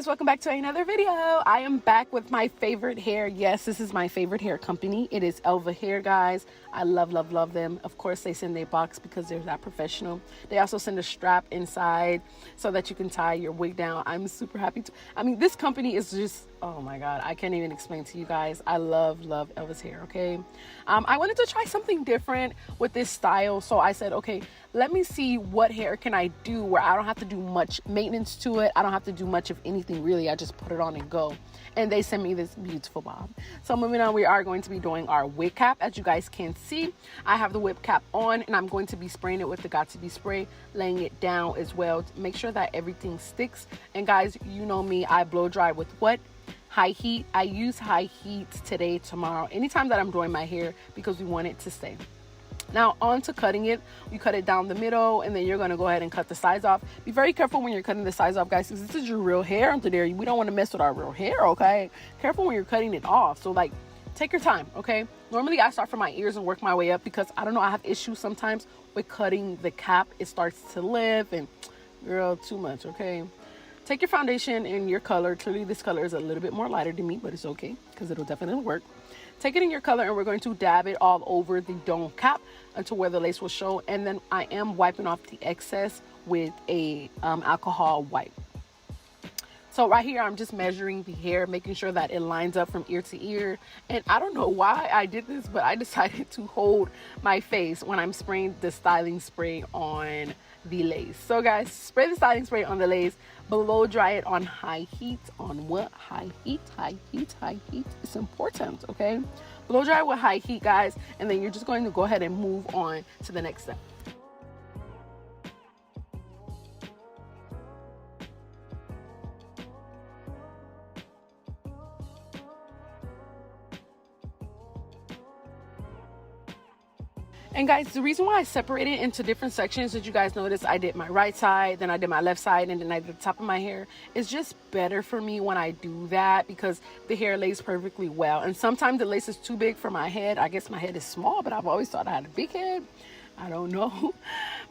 guys, welcome back to another video. I am back with my favorite hair. Yes, this is my favorite hair company. It is Elva Hair, guys. I love them. Of course, they send a box because they're that professional. They also send a strap inside so that you can tie your wig down. I'm super happy to, this company is just, oh my God, I can't even explain to you guys. I love Elva's Hair, okay? I wanted to try something different with this style. So I said, okay, let me see what hair can I do where I don't have to do much maintenance to it. I don't have to do much of anything really. I just put it on and go. And they sent me this beautiful bob. So moving on, we are going to be doing our wig cap. As you guys can see, I have the wig cap on and I'm going to be spraying it with the Got To Be spray, laying it down as well to make sure that everything sticks. And guys, you know me, I blow dry with what? High heat. I use high heat today, tomorrow, anytime that I'm doing my hair because we want it to stay. Now on to cutting it. You cut it down the middle and then you're going to go ahead and cut the sides off. Be very careful when you're cutting the sides off, guys, because this is your real hair under there. We don't want to mess with our real hair, okay? Careful when you're cutting it off. So like, take your time, okay? Normally I start from my ears and work my way up because I don't know, I have issues sometimes with cutting the cap. It starts to lift and girl, too much, okay? Take your foundation and your color. Clearly this color is a little bit more lighter than me, but it's okay because it'll definitely work. Take it in your color and we're going to dab it all over the dome cap until where the lace will show. And then I am wiping off the excess with a alcohol wipe. So right here, I'm just measuring the hair, making sure that it lines up from ear to ear. And I don't know why I did this, but I decided to hold my face when I'm spraying the styling spray on the lace. So guys, spray the styling spray on the lace, blow dry it on high heat. On what? High heat. It's important, okay? Blow dry with high heat, guys, and then you're just going to go ahead and move on to the next step. And guys, the reason why I separated into different sections, that you guys notice I did my right side, then I did my left side, and then I did the top of my hair, is just better for me when I do that because the hair lays perfectly well. And sometimes the lace is too big for my head. I guess my head is small, but I've always thought I had a big head. I don't know.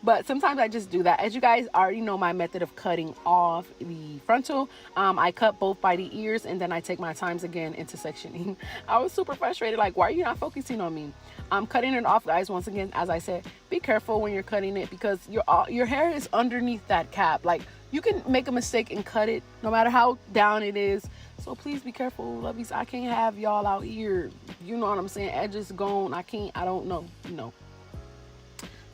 But sometimes I just do that. As you guys already know my method of cutting off the frontal, I cut both by the ears and then I take my times again into sectioning. I was super frustrated, like, why are you not focusing on me? I'm cutting it off, guys. Once again, as I said, be careful when you're cutting it because your hair is underneath that cap. Like, you can make a mistake and cut it no matter how down it is. So please be careful, lovies. I can't have y'all out here, you know what I'm saying, edges gone. I don't know, no.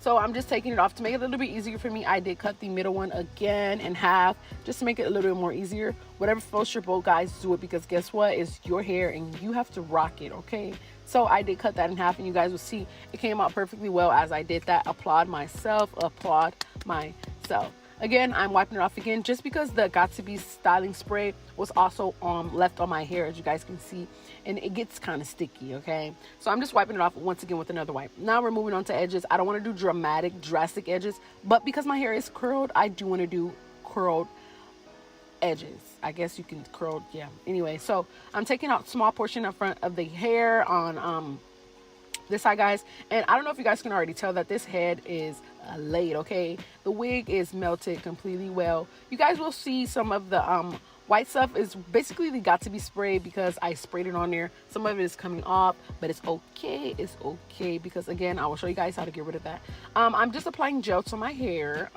So I'm just taking it off to make it a little bit easier for me. I did cut the middle one again in half just to make it a little bit more easier. Whatever floats your boat, guys, do it because guess what? It's your hair and you have to rock it, okay? So I did cut that in half and you guys will see it came out perfectly well as I did that. Applaud myself. Again, I'm wiping it off again just because the Got To Be styling spray was also left on my hair, as you guys can see, and it gets kind of sticky, okay? So I'm just wiping it off once again with another wipe. Now we're moving on to edges. I don't want to do drastic edges, but because my hair is curled, I do want to do curled edges. I guess you can curl, yeah. Anyway, so I'm taking out small portion up front of the hair on this side, guys, and I don't know if you guys can already tell that this head is laid, okay? The wig is melted completely well. You guys will see some of the white stuff is basically the Got To Be spray because I sprayed it on there. Some of it is coming off, but it's okay because again, I will show you guys how to get rid of that. I'm just applying gel to my hair.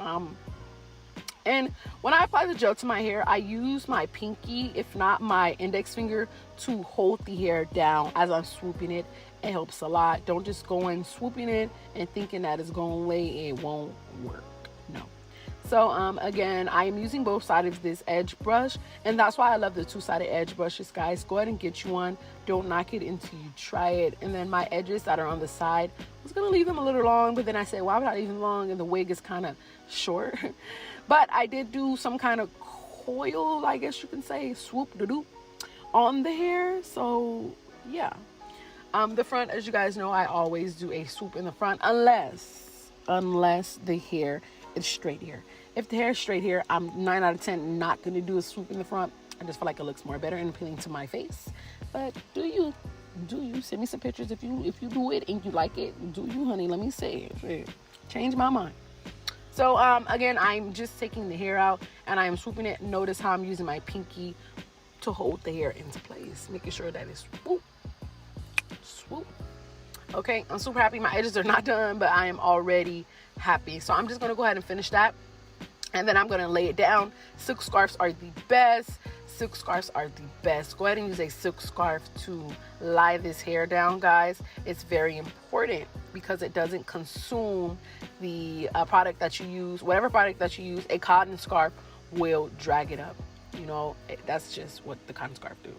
And when I apply the gel to my hair, I use my pinky, if not my index finger, to hold the hair down as I'm swooping it. It helps a lot. Don't just go in swooping it and thinking that it's going to lay. It won't work. No. So again, I am using both sides of this edge brush, and that's why I love the two-sided edge brushes, guys. Go ahead and get you one. Don't knock it until you try it. And then my edges that are on the side, I was going to leave them a little long, but then I said, why would I leave them long? And the wig is kind of short. But I did do some kind of coil, I guess you can say, swoop-de-doop on the hair. So yeah. The front, as you guys know, I always do a swoop in the front unless the hair is straight hair. If the hair is straight hair, I'm 9 out of 10 not going to do a swoop in the front. I just feel like it looks more better and appealing to my face. But do you send me some pictures if you do it and you like it? Do you, honey? Let me see. Change my mind. So again, I'm just taking the hair out and I am swooping it. Notice how I'm using my pinky to hold the hair into place, making sure that it's swoop, swoop. Okay, I'm super happy. My edges are not done, but I am already happy. So I'm just gonna go ahead and finish that, and then I'm gonna lay it down. Silk scarves are the best. Silk scarves are the best. Go ahead and use a silk scarf to lie this hair down, guys. It's very important because it doesn't consume the product that you use. Whatever product that you use, a cotton scarf will drag it up. You know, that's just what the cotton scarf do.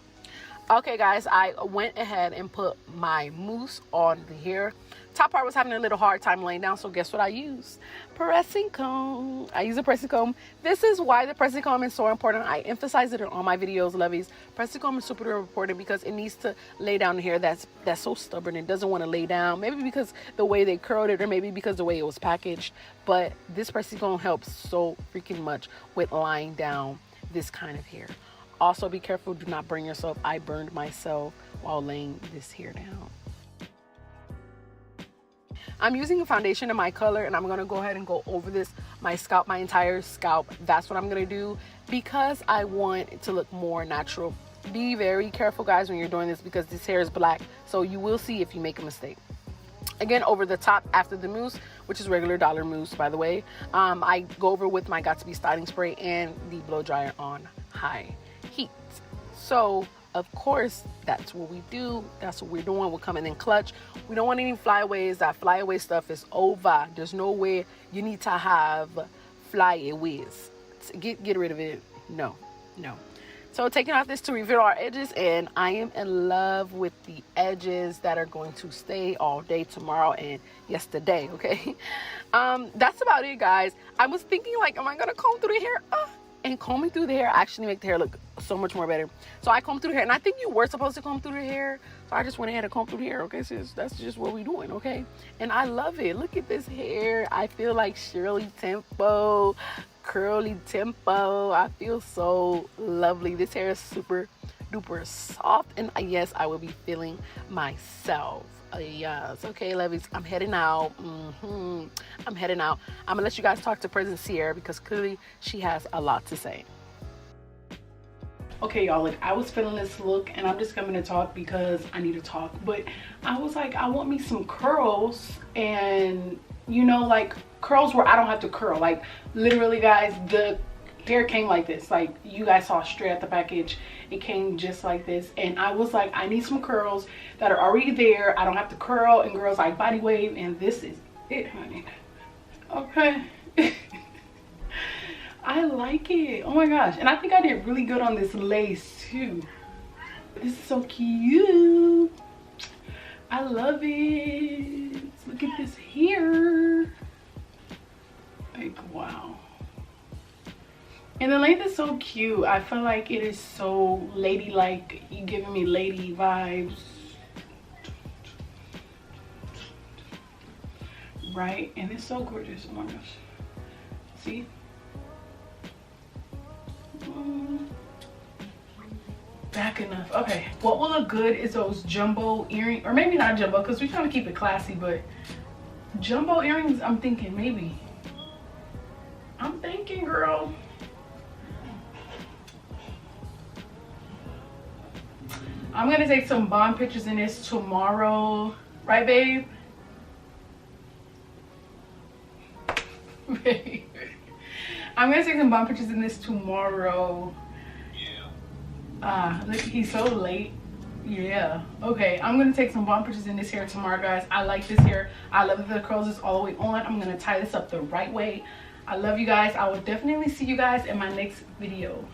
Okay, guys, I went ahead and put my mousse on the hair. Top part was having a little hard time laying down, so guess what I used? Pressing comb. I use a pressing comb. This is why the pressing comb is so important. I emphasize it in all my videos, lovies. Pressing comb is super important because it needs to lay down the hair that's so stubborn and doesn't want to lay down. Maybe because the way they curled it, or maybe because the way it was packaged. But this pressing comb helps so freaking much with lying down this kind of hair. Also, be careful, do not burn yourself. I burned myself while laying this hair down. I'm using a foundation in my color, and I'm gonna go ahead and go over this, my scalp, my entire scalp. That's what I'm gonna do because I want it to look more natural. Be very careful, guys, when you're doing this because this hair is black, so you will see if you make a mistake. Again, over the top after the mousse, which is regular dollar mousse, by the way, I go over with my Got To Be styling spray and the blow dryer on high heat. So of course that's what we do, that's what we're doing. We're coming in clutch. We don't want any flyaways. That flyaway stuff is over. There's no way you need to have flyaways. Get rid of it. No. So taking off this to reveal our edges, and I am in love with the edges that are going to stay all day tomorrow and yesterday. Okay, that's about it, guys. I was thinking, like, am I gonna comb through the hair? And combing through the hair actually make the hair look so much more better. So I combed through the hair, and I think you were supposed to comb through the hair, so I just went ahead and combed through the hair. Okay, sis, that's just what we're doing. Okay, and I love it. Look at this hair. I feel like Shirley Temple, curly tempo. I feel so lovely. This hair is super duper soft, and yes, I will be feeling myself. Yes. Okay, lovies, I'm heading out. I'm heading out. I'm gonna let you guys talk to President Sierra because clearly she has a lot to say. Okay, y'all, like, I was feeling this look, and I'm just coming to talk because I need to talk. But I was like, I want me some curls, and you know, like curls where I don't have to curl. Like, literally, guys, the hair came like this. Like, you guys saw straight at the package, it came just like this. And I was like, I need some curls that are already there. I don't have to curl. And girls like body wave, and this is it, honey. Okay. I like it. Oh my gosh. And I think I did really good on this lace too. This is so cute. I love it. Look at this hair. Like, wow. And the length is so cute. I feel like it is so ladylike. You're giving me lady vibes. Right? And it's so gorgeous. Oh my gosh. See? Back enough. Okay. What will look good is those jumbo earrings. Or maybe not jumbo because we're trying to keep it classy. But jumbo earrings, I'm thinking maybe. I'm thinking, girl. I'm gonna take some bomb pictures in this tomorrow, right, babe? Babe. I'm gonna take some bomb pictures in this tomorrow. Yeah. Look, he's so late. Yeah. Okay, I'm gonna take some bomb pictures in this hair tomorrow, guys. I like this hair. I love that the curls is all the way on. I'm gonna tie this up the right way. I love you guys. I will definitely see you guys in my next video.